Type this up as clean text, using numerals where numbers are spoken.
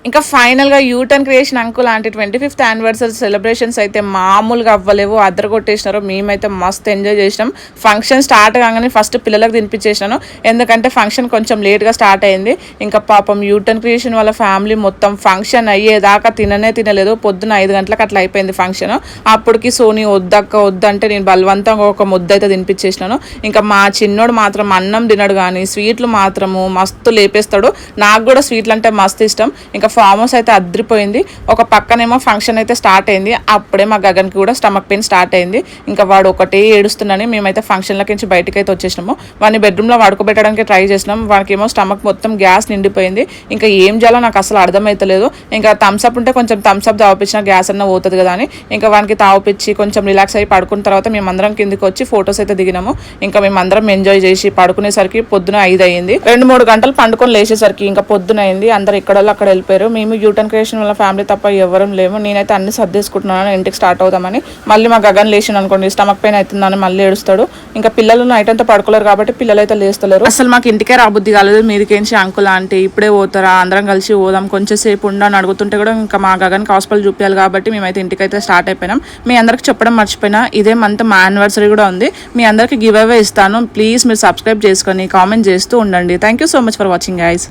ఇంకా ఫైనల్గా U turn creation uncle లాంటి 25th యానివర్సరీ సెలబ్రేషన్స్ అయితే మామూలుగా అవ్వలేవు, అద్దరు కొట్టేసినారు. మేమైతే మస్తు ఎంజాయ్ చేసినాం. ఫంక్షన్ స్టార్ట్ కాగానే ఫస్ట్ పిల్లలకు తినిపించేసినాను, ఎందుకంటే ఫంక్షన్ కొంచెం లేట్గా స్టార్ట్ అయింది. ఇంకా పాపం యూటర్న్ క్రియేషన్ వాళ్ళ ఫ్యామిలీ మొత్తం ఫంక్షన్ అయ్యేదాకా తినలేదు. పొద్దున 5 గంటలకు అట్లా అయిపోయింది ఫంక్షన్. అప్పటికి సోనీ వద్దంటే నేను బలవంతంగా ఒక ముద్ద అయితే తినిపించేసినాను. ఇంకా మా చిన్నోడు మాత్రం అన్నం తినడు, కానీ స్వీట్లు మాత్రము మస్తు లేపేస్తాడు. నాకు కూడా స్వీట్లు అంటే మస్తు ఇష్టం. ఇంకా ఫామ్ హౌస్ అయితే అద్రిపోయింది. ఒక పక్కనేమో ఫంక్షన్ అయితే స్టార్ట్ అయింది. అప్పుడే మా గగన్కి కూడా స్టమక్ పెయిన్ స్టార్ట్ అయింది. ఇంకా వాడు ఒకటే ఏడుస్తున్నాని మేమైతే ఫంక్షన్లకి నుంచి బయటకు అయితే వచ్చేసినాము. వాడిని బెడ్రూమ్లో పడుకోబెట్టడానికి ట్రై చేసినాం. వాడికేమో స్టమక్ మొత్తం గ్యాస్ నిండిపోయింది. ఇంకా ఏం చేయాలో నాకు అసలు అర్థమవుతలేదు. ఇంకా థమ్స్అప్ ఉంటే కొంచెం థమ్స్అప్ తాగిపించిన గ్యాస్ అన్న పోతుంది కదా అని ఇంకా వానికి తాగిపించి కొంచెం రిలాక్స్ అయ్యి పడుకున్న తర్వాత మేమందరం కిందికి వచ్చి ఫొటోస్ అయితే దిగినాము. ఇంకా మేమందరం ఎంజాయ్ చేసి పడుకునేసరికి పొద్దున 5 అయింది. 2-3 గంటలు పండుకొని లేచేసరికి ఇంకా పొద్దున అయింది. అందరు ఎక్కడోళ్ళు అక్కడ వెళ్ళిపోయారు. మేము యూటర్న్ క్రియేషన్ వాళ్ళ ఫ్యామిలీ తప్ప ఎవరం లేము. నేనైతే అన్ని సర్దేసుకుంటున్నాను ఇంటికి స్టార్ట్ అవుతామని. మళ్ళీ మా గగన్ లేచిన అనుకోండి స్టమక్ పెయిన్ అవుతుందని మళ్ళీ ఏడుస్తాడు. ఇంకా పిల్లలు నైట్ అంతా పడుకోలేరు కాబట్టి పిల్లలు అయితే లేస్తలేరు. అసలు మాకు ఇంటికే రాబుద్ది కాలేదు. మీదికేంచి అంకుల్ ఆంటీ ఇప్పుడే పోతారా, అందరం కలిసి పోదాం, కొంచెం సేపు ఉండని అడుగుతుంటే కూడా ఇంకా మా గగన్కి హాస్పిటల్ చూపించాలి కాబట్టి మేమైతే ఇంటికైతే స్టార్ట్ అయిపోయినాం. మీ అందరికి చెప్పడం మర్చిపోయినా, ఇదే మంత్ మా యానివర్సరీ కూడా ఉంది. మీ అందరికి గివ్ అవే ఇస్తాను. ప్లీజ్ మీరు సబ్స్క్రైబ్ చేసుకొని కామెంట్ చేస్తూ ఉండండి. Thank you so much for watching guys.